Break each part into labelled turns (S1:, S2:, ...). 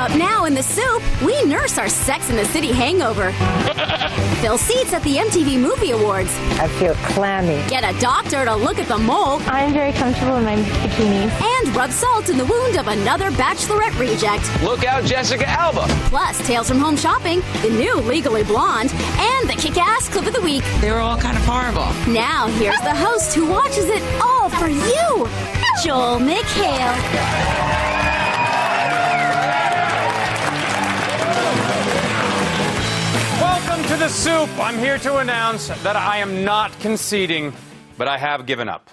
S1: Up now in the soup, we nurse our Sex and the City hangover. Fill seats at the MTV Movie Awards.
S2: I feel clammy.
S1: Get a doctor to look at the mole.
S2: I'm very comfortable in my bikinis.
S1: And rub salt in the wound of another Bachelorette reject.
S3: Look out, Jessica Alba.
S1: Plus, Tales from Home Shopping, the new Legally Blonde, and the kick-ass clip of the week.
S4: They were all kind of horrible.
S1: Now, here's the host who watches it all for you, Joel McHale.
S5: Welcome to the soup. I'm here to announce that I am not conceding, but I have given up.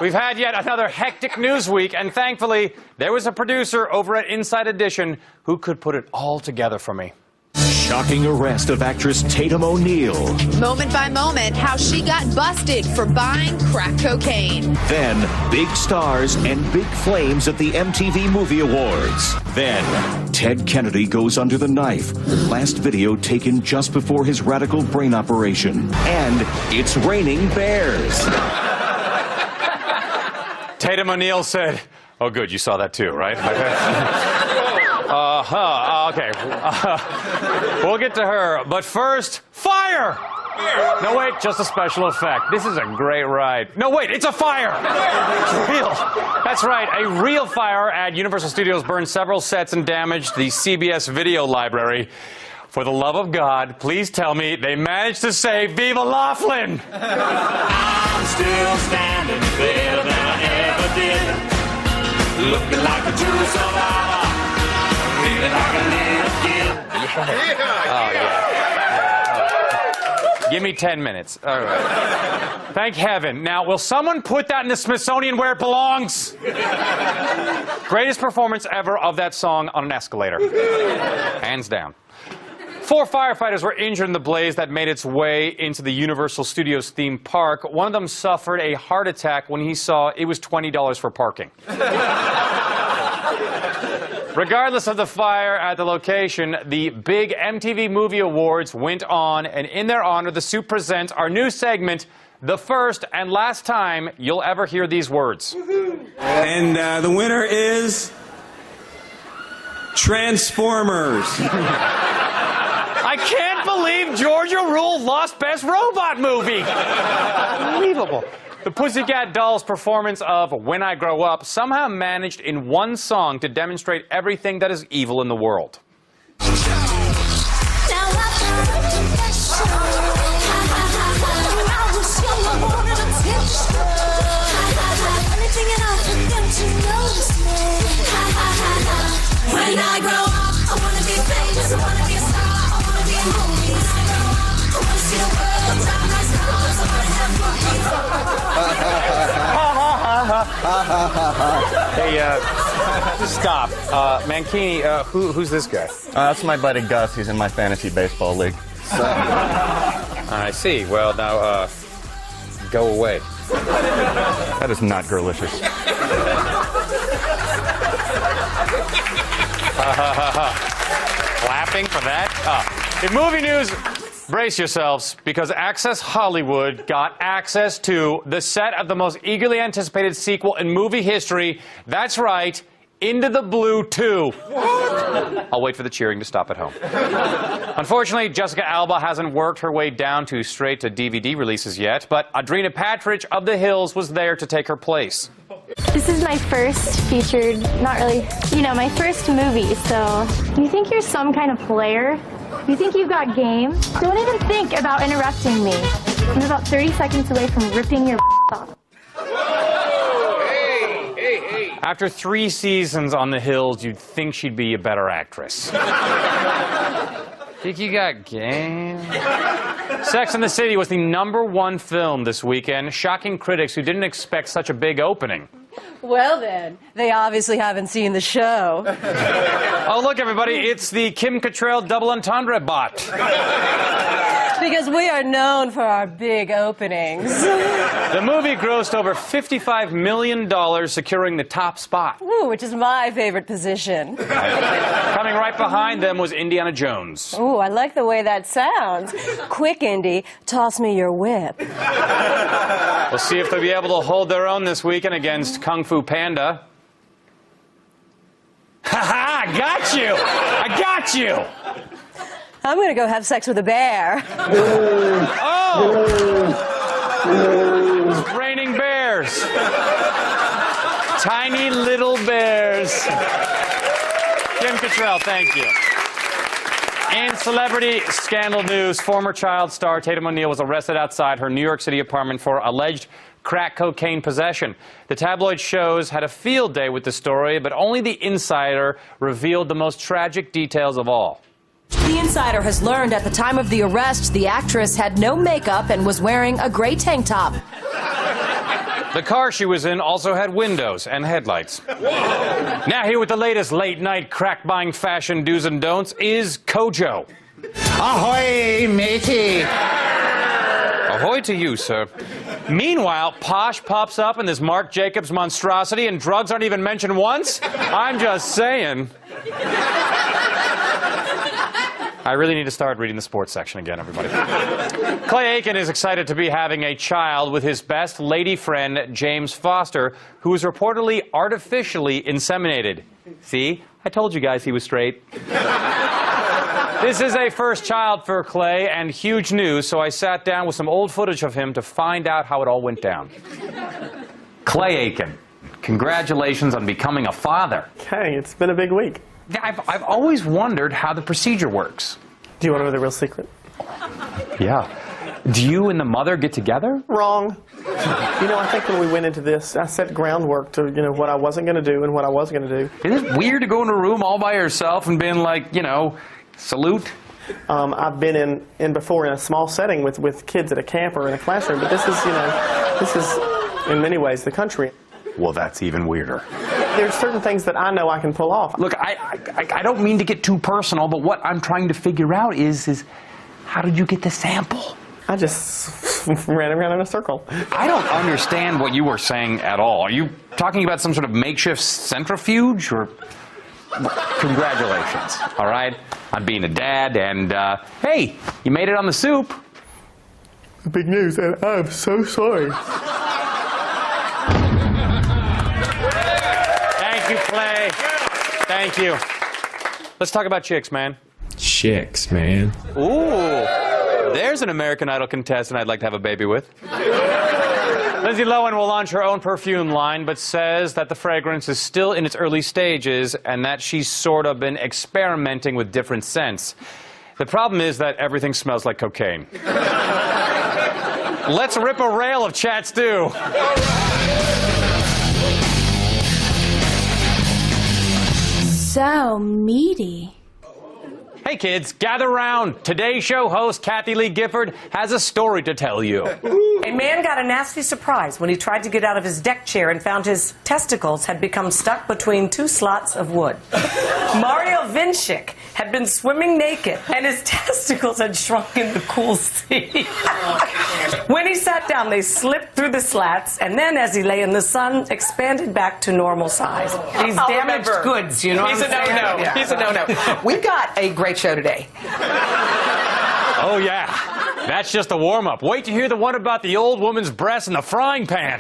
S5: We've had yet another hectic news week, and thankfully, there was a producer over at Inside Edition who could put it all together for me.
S6: Shocking arrest of actress Tatum O'Neal.
S7: Moment by moment, how she got busted for buying crack cocaine.
S6: Then, big stars and big flames at the MTV Movie Awards. Then, Ted Kennedy goes under the knife. Last video taken just before his radical brain operation. And it's raining bears.
S5: Tatum O'Neal said, oh good, you saw that too, right? Okay. We'll get to her, but first, fire! No, wait, just a special effect. This is a great ride. No, wait, it's a fire! It's real. That's right, a real fire at Universal Studios burned several sets and damaged the CBS video library. For the love of God, please tell me they managed to save Viva Laughlin!
S8: I'm still standing better than I ever did. Looking like a true survivor. Feeling like a little kid.
S5: Oh, yeah. Give me 10 minutes. All right. Thank heaven. Now, will someone put that in the Smithsonian where it belongs? Greatest performance ever of that song on an escalator. Hands down. 4 firefighters were injured in the blaze that made its way into the Universal Studios theme park. One of them suffered a heart attack when he saw it was $20 for parking. Regardless of the fire at the location, the big MTV Movie Awards went on, and in their honor, the soup presents our new segment, the first and last time you'll ever hear these words.
S9: And the winner is Transformers.
S5: I can't believe Georgia Rule lost Best Robot Movie. Unbelievable. The Pussycat Dolls' performance of When I Grow Up somehow managed in one song to demonstrate everything that is evil in the world.
S8: When I grow up, I want to be famous, I want to be a star, I want to be a movie. When I grow up, I want to see the world, drive nice cars, I want to have
S5: Hey, stop. Mankini, who's this guy?
S10: That's my buddy Gus. He's in my fantasy baseball league. So.
S5: I see. Well, now, go away.
S10: That is not girlicious.
S5: Clapping for that? In movie news, brace yourselves, because Access Hollywood got access to the set of the most eagerly anticipated sequel in movie history. That's right, Into the Blue 2. What? I'll wait for the cheering to stop at home. Unfortunately, Jessica Alba hasn't worked her way down to straight to DVD releases yet, but Audrina Patridge of The Hills was there to take her place.
S2: This is my first featured, not really, my first movie, so you think you're some kind of player? You think you've got game? Don't even think about interrupting me. I'm about 30 seconds away from ripping your off.
S5: After 3 seasons on The Hills, you'd think she'd be a better actress. Think you got game? Sex and the City was the #1 film this weekend, shocking critics who didn't expect such a big opening.
S11: Well then, they obviously haven't seen the show.
S5: Oh, look, everybody, it's the Kim Cattrall double entendre bot.
S11: Because we are known for our big openings.
S5: The movie grossed over $55 million, securing the top spot.
S11: Ooh, which is my favorite position.
S5: Coming right behind them was Indiana Jones.
S11: Ooh, I like the way that sounds. Quick, Indy, toss me your whip.
S5: We'll see if they'll be able to hold their own this weekend against Kung Fu Panda. Ha ha! I got you. I got you.
S11: I'm going to go have sex with a bear.
S5: Oh! It's raining bears. Tiny little bears. Kim Cattrall, thank you. In celebrity scandal news, former child star Tatum O'Neal was arrested outside her New York City apartment for alleged crack cocaine possession. The tabloid shows had a field day with the story, but only the insider revealed the most tragic details of all.
S11: The insider has learned at the time of the arrest, the actress had no makeup and was wearing a gray tank top.
S5: The car she was in also had windows and headlights. Now here with the latest late-night crack-buying fashion do's and don'ts is Kojo.
S3: Ahoy, matey!
S5: Ahoy to you, sir. Meanwhile, Posh pops up in this Marc Jacobs monstrosity and drugs aren't even mentioned once? I'm just saying. I really need to start reading the sports section again, everybody. Clay Aiken is excited to be having a child with his best lady friend, James Foster, who is reportedly artificially inseminated. See? I told you guys he was straight. This is a first child for Clay and huge news, so I sat down with some old footage of him to find out how it all went down. Clay Aiken, congratulations on becoming a father.
S4: Hey, it's been a big week.
S5: I've always wondered how the procedure works.
S4: Do you want to know the real secret?
S5: Yeah. Do you and the mother get together?
S4: Wrong. You know, I think when we went into this, I set groundwork to, what I wasn't going to do and what I was going to do.
S5: Is it weird to go in a room all by yourself and being like, salute?
S4: I've been in before in a small setting with kids at a camp or in a classroom, but this is in many ways the country.
S5: Well, that's even weirder.
S4: There's certain things that I know I can pull off.
S5: Look, I don't mean to get too personal, but what I'm trying to figure out is how did you get the sample?
S4: I just ran around in a circle.
S5: I don't understand what you were saying at all. Are you talking about some sort of makeshift centrifuge or... Congratulations, all right, on being a dad, and hey, you made it on the soup.
S4: Big news, and I'm so sorry.
S5: Thank you, Clay. Thank you. Let's talk about chicks, man.
S3: Chicks, man.
S5: Ooh, there's an American Idol contestant I'd like to have a baby with. Lindsay Lohan will launch her own perfume line, but says that the fragrance is still in its early stages and that she's sort of been experimenting with different scents. The problem is that everything smells like cocaine. Let's rip a rail of chat stew.
S1: So meaty.
S5: Hey kids, gather round. Today's show host Kathy Lee Gifford has a story to tell you.
S12: A man got a nasty surprise when he tried to get out of his deck chair and found his testicles had become stuck between two slots of wood. Mario Vinchik had been swimming naked and his testicles had shrunk in the cool sea. When he sat down, they slipped through the slats, and then as he lay in the sun, expanded back to normal size. These damaged goods, you know what I'm saying?
S13: Yeah. He's a no-no. We've got a great show today.
S5: Oh, yeah. That's just a warm-up. Wait to hear the one about the old woman's breast in the frying pan.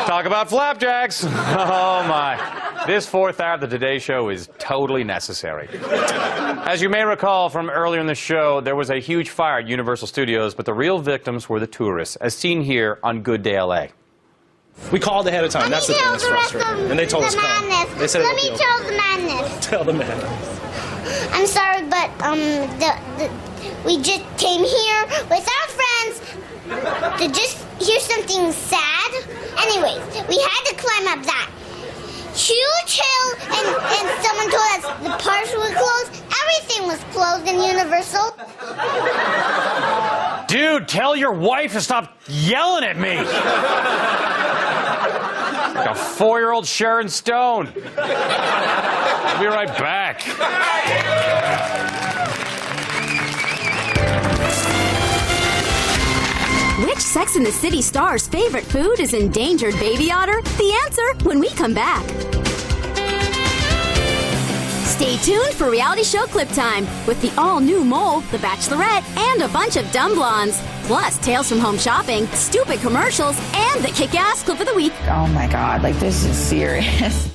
S5: Talk about flapjacks. Oh, my. This fourth hour of the Today Show is totally necessary. As you may recall from earlier in the show, there was a huge fire at Universal Studios, but the real victims were the tourists, as seen here on Good Day LA.
S14: We called ahead of time. That's the thing that's frustrating. And they told us come. They said
S15: Let me tell the madness.
S14: Tell the madness.
S15: I'm sorry, but we just came here with our friends to just hear something sad. Anyways, we had to climb up that huge hill, and someone told us the parks were closed. Everything was closed in Universal.
S5: Dude, tell your wife to stop yelling at me. Like a 4-year-old Sharon Stone. I'll be right back.
S1: Which Sex and the City star's favorite food is endangered baby otter? The answer when we come back. Stay tuned for reality show clip time with the all-new Mole, The Bachelorette, and a bunch of dumb blondes. Plus, tales from home shopping, stupid commercials, and the kick-ass clip of the week.
S13: Oh my God, this is serious.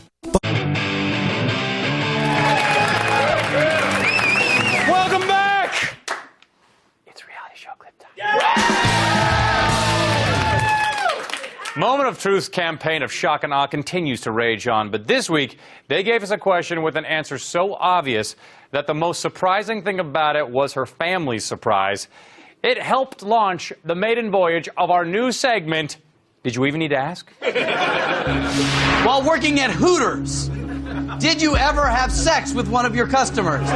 S5: of Truth's campaign of shock and awe continues to rage on, but this week they gave us a question with an answer so obvious that the most surprising thing about it was her family's surprise. It helped launch the maiden voyage of our new segment, Did You Even Need to Ask?
S16: While working at Hooters, did you ever have sex with one of your customers?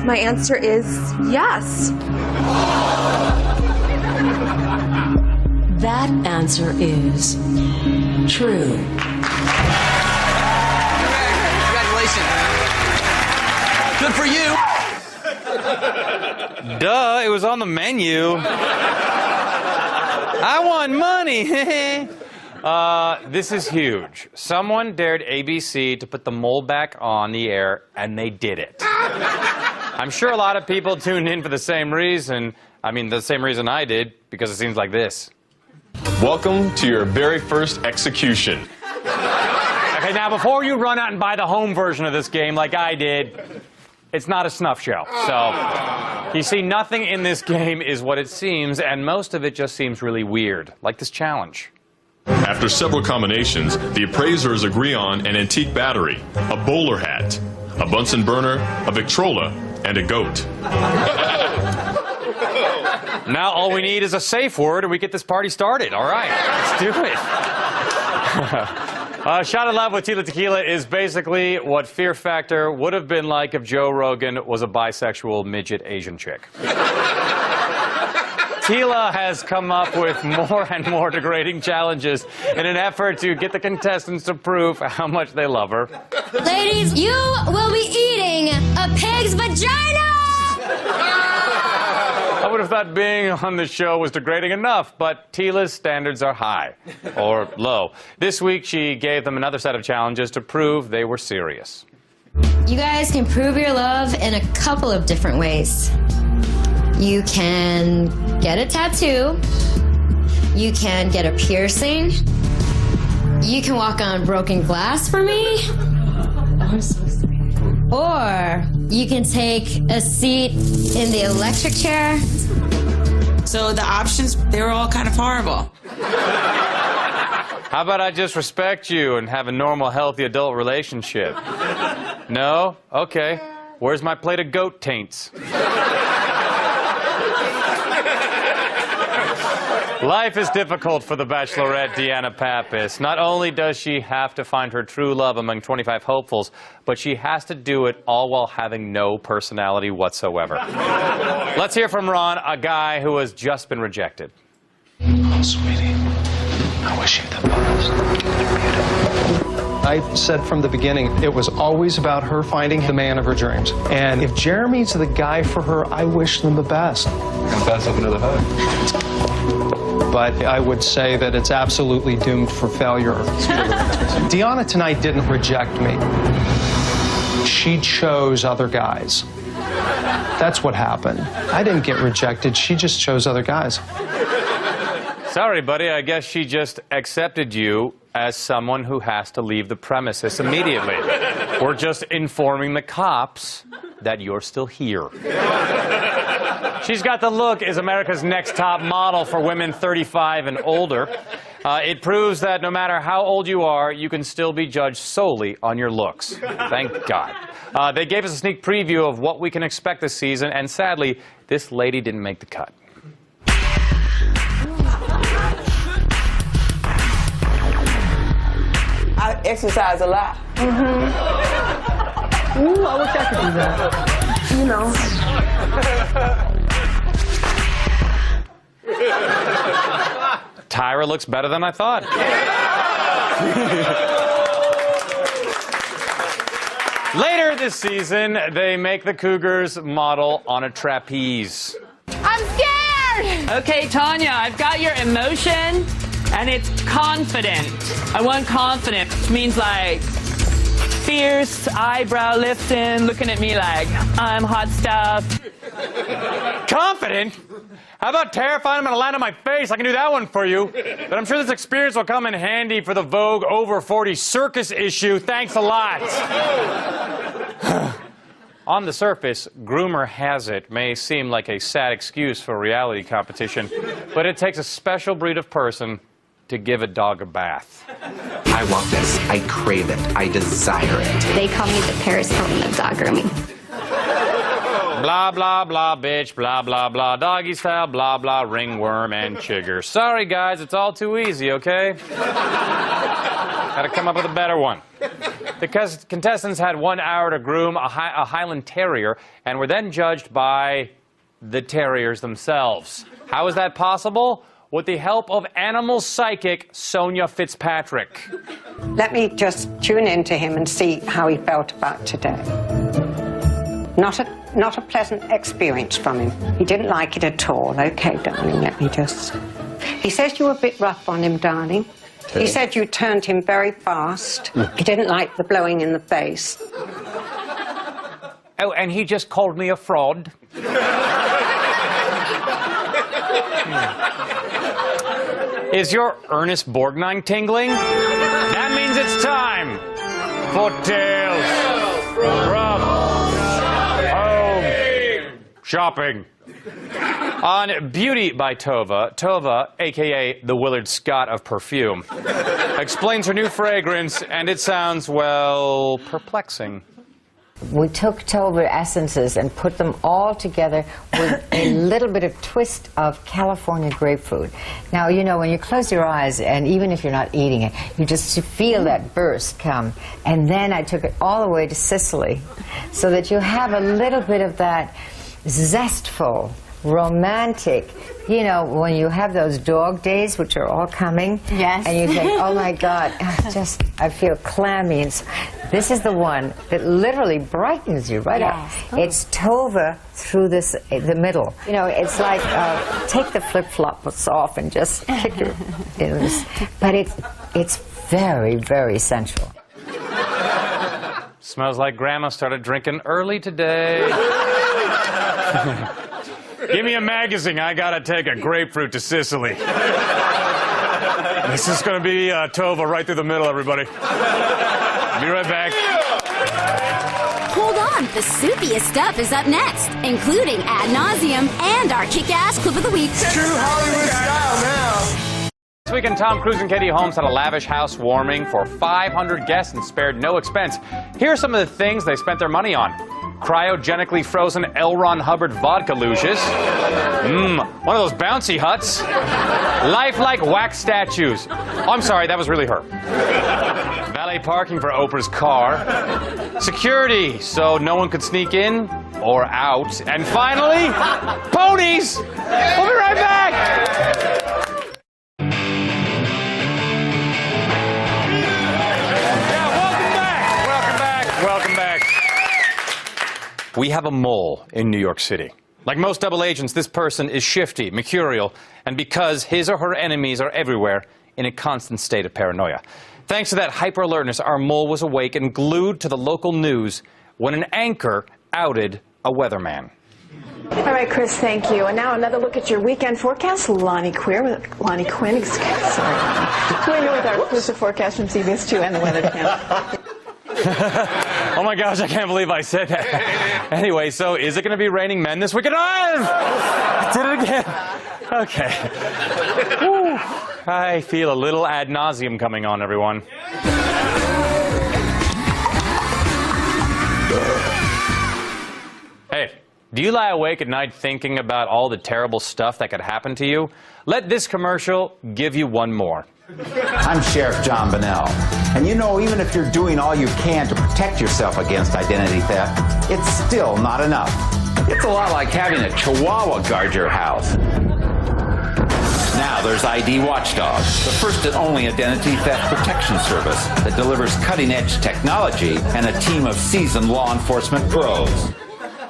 S17: My answer is yes.
S11: That answer is true.
S16: Congratulations. Good for you.
S5: Duh, it was on the menu. I want money. This is huge. Someone dared ABC to put the mole back on the air, and they did it. I'm sure a lot of people tuned in for the same reason. I mean, the same reason I did, because it seems like this.
S18: Welcome to your very first execution.
S5: Okay, now before you run out and buy the home version of this game like I did, it's not a snuff show. So, you see, nothing in this game is what it seems, and most of it just seems really weird, like this challenge.
S18: After several combinations, the appraisers agree on an antique battery, a bowler hat, a Bunsen burner, a Victrola, and a goat.
S5: Now all we need is a safe word and we get this party started. All right, let's do it. Shot of Love with Tila Tequila is basically what Fear Factor would have been like if Joe Rogan was a bisexual midget Asian chick. Tila has come up with more and more degrading challenges in an effort to get the contestants to prove how much they love her.
S1: Ladies, you will be eating a pig's vagina!
S5: I would have thought being on the show was degrading enough, but Tila's standards are high, or low. This week, she gave them another set of challenges to prove they were serious.
S19: You guys can prove your love in a couple of different ways. You can get a tattoo. You can get a piercing. You can walk on broken glass for me. Or you can take a seat in the electric chair.
S20: So the options, they were all kind of horrible.
S5: How about I just respect you and have a normal, healthy adult relationship? No? Okay. Where's my plate of goat taints? Life is difficult for the Bachelorette Deanna Pappas. Not only does she have to find her true love among 25 hopefuls, but she has to do it all while having no personality whatsoever. Let's hear from Ron, a guy who has just been rejected.
S21: Oh, sweetie, I wish you the best.
S22: I said from the beginning, it was always about her finding the man of her dreams. And if Jeremy's the guy for her, I wish them the best.
S21: And pass up another hug.
S22: But I would say that it's absolutely doomed for failure. Deanna tonight didn't reject me. She chose other guys. That's what happened. I didn't get rejected. She just chose other guys.
S5: Sorry, buddy. I guess she just accepted you as someone who has to leave the premises immediately. We're just informing the cops that you're still here. She's got the look as America's next top model for women 35 and older. It proves that no matter how old you are, you can still be judged solely on your looks. Thank God. They gave us a sneak preview of what we can expect this season, and sadly, this lady didn't make the cut.
S23: I exercise a lot.
S2: Ooh, I wish I could do that. You know.
S5: Tyra looks better than I thought. Later this season, they make the Cougars model on a trapeze.
S2: I'm scared!
S24: Okay, Tanya, I've got your emotion, and it's confident. I want confident, which means like fierce, eyebrow lifting, looking at me like I'm hot stuff.
S5: Confident? How about terrified I'm going to land on my face? I can do that one for you. But I'm sure this experience will come in handy for the Vogue Over 40 circus issue. Thanks a lot. On the surface, groomer has it may seem like a sad excuse for a reality competition, but it takes a special breed of person to give a dog a bath.
S21: I want this. I crave it. I desire it.
S6: They call me the Paris Hilton of dog grooming.
S5: Blah, blah, blah, bitch, blah, blah, blah, doggy style, blah, blah, ringworm and chigger. Sorry, guys, it's all too easy, okay? Gotta come up with a better one. The contestants had 1 hour to groom a Highland Terrier and were then judged by the terriers themselves. How is that possible? With the help of animal psychic Sonia Fitzpatrick.
S7: Let me just tune into him and see how he felt about today. Not a pleasant experience from him. He didn't like it at all. Okay, darling, let me just... He says you were a bit rough on him, darling. Okay. He said you turned him very fast. He didn't like the blowing in the face.
S5: Oh, and he just called me a fraud. Is your Ernest Borgnine tingling? That means it's time for Tales from Home Shopping. On Beauty by Tova, Tova, a.k.a. the Willard Scott of perfume, explains her new fragrance, and it sounds, well, perplexing.
S8: We took Tova essences and put them all together with a little bit of twist of California grapefruit. Now, you know, when you close your eyes, and even if you're not eating it, you just feel that burst come. And then I took it all the way to Sicily, so that you have a little bit of that zestful, romantic, you know, when you have those dog days, which are all coming.
S2: Yes.
S8: And you think, oh my God, I feel clammy. And this is the one that literally brightens you right up.
S2: Oh.
S8: It's Tova through the middle. You know, it's like, take the flip-flops off and just kick your... But it's very, very sensual.
S5: Smells like Grandma started drinking early today. Give me a magazine. I gotta take a grapefruit to Sicily. This is gonna be Tova right through the middle, everybody. Be right back.
S1: Hold on, the soupiest stuff is up next, including Ad Nauseum and our kick-ass clip of the week.
S3: True Hollywood style now.
S5: This weekend, Tom Cruise and Katie Holmes had a lavish housewarming for 500 guests and spared no expense. Here are some of the things they spent their money on. Cryogenically frozen L. Ron Hubbard vodka luges. One of those bouncy huts. Lifelike wax statues. Oh, I'm sorry, that was really her. Valet parking for Oprah's car. Security, so no one could sneak in or out. And finally, ponies! We'll be right back! We have a mole in New York City. Like most double agents, this person is shifty, mercurial, and because his or her enemies are everywhere, in a constant state of paranoia. Thanks to that hyper-alertness, our mole was awake and glued to the local news when an anchor outed a weatherman.
S9: All right, Chris, thank you. And now another look at your weekend forecast. Lonnie Quinn, with our exclusive forecast from CBS 2 and the Weather Channel.
S5: Oh my gosh, I can't believe I said that. Anyway, so is it going to be raining men this weekend? I did it again. Okay. Whew. I feel a little ad nauseum coming on, everyone. Hey, do you lie awake at night thinking about all the terrible stuff that could happen to you? Let this commercial give you one more.
S25: I'm Sheriff John Bonnell, and you know, even if you're doing all you can to protect yourself against identity theft, it's still not enough. It's a lot like having a chihuahua guard your house. Now there's ID Watchdog, the first and only identity theft protection service that delivers cutting-edge technology and a team of seasoned law enforcement pros.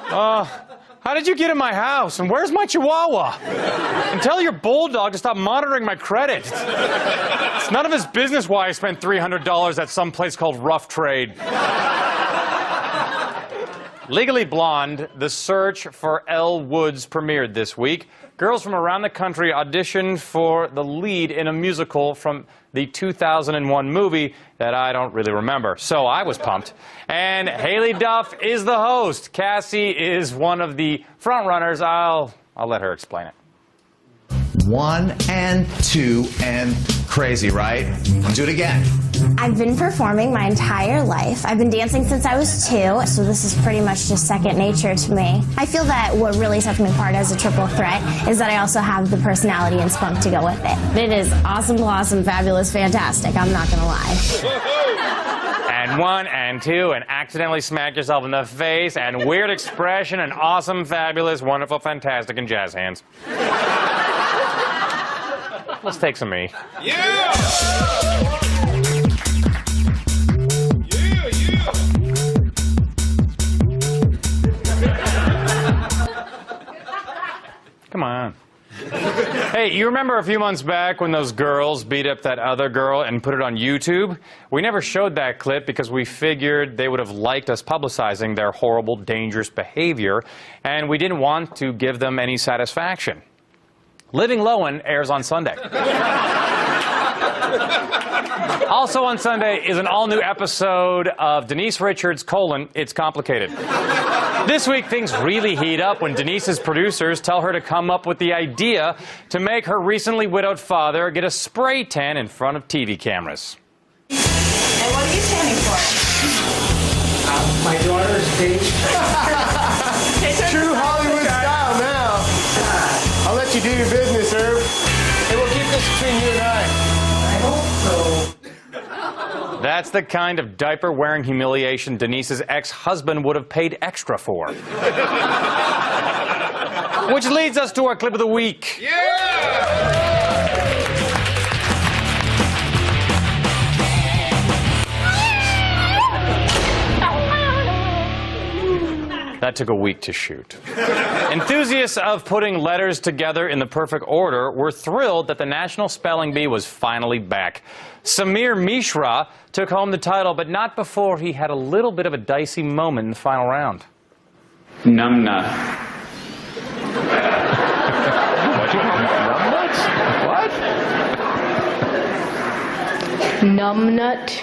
S5: How did you get in my house? And where's my chihuahua? And tell your bulldog to stop monitoring my credit. It's none of his business why I spent $300 at some place called Rough Trade. Legally Blonde, The Search for Elle Woods premiered this week. Girls from around the country auditioned for the lead in a musical from the 2001 movie that I don't really remember. So I was pumped. And Haley Duff is the host. Cassie is one of the frontrunners. I'll let her explain it.
S4: 1 and 2 and crazy, right? Do it again.
S2: I've been performing my entire life. I've been dancing since I was 2, so this is pretty much just second nature to me. I feel that what really sets me apart as a triple threat is that I also have the personality and spunk to go with it. It is awesome, blossom, fabulous, fantastic. I'm not gonna lie.
S5: And 1 and 2 and accidentally smack yourself in the face and weird expression and awesome, fabulous, wonderful, fantastic, and jazz hands. Let's take some me.
S3: Yeah!
S5: Come on. Hey, you remember a few months back when those girls beat up that other girl and put it on YouTube? We never showed that clip because we figured they would have liked us publicizing their horrible, dangerous behavior, and we didn't want to give them any satisfaction. Living Lowen airs on Sunday. Also on Sunday is an all-new episode of Denise Richards' It's Complicated. This week, things really heat up when Denise's producers tell her to come up with the idea to make her recently widowed father get a spray tan in front of TV cameras.
S9: And what are you standing for?
S3: My daughter's page. True Hollywood style now. I'll let you do your business, Herb. And we'll keep this between you and I. I hope so.
S5: That's the kind of diaper-wearing humiliation Denise's ex-husband would have paid extra for. Which leads us to our clip of the week. That took a week to shoot. Enthusiasts of putting letters together in the perfect order were thrilled that the National Spelling Bee was finally back. Samir Mishra took home the title, but not before he had a little bit of a dicey moment in the final round.
S10: Numbnut.
S5: What?
S2: Numbnut.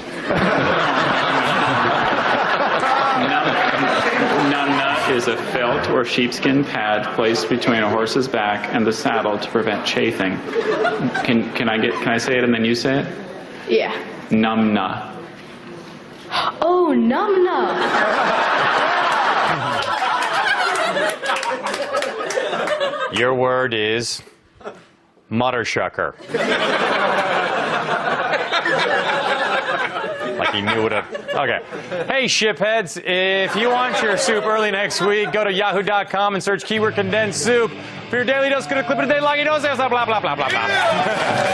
S10: Numbnut is a felt or sheepskin pad placed between a horse's back and the saddle to prevent chafing. Can I say it and then you say it?
S2: Yeah.
S10: Numbnut.
S2: Oh, numbnut.
S5: Your word is muttershucker. Like he knew what a... Okay. Hey, shipheads, if you want your soup early next week, go to yahoo.com and search keyword condensed soup. For your daily dose, get a clip of the day like you know, blah, blah, blah, blah, blah, blah.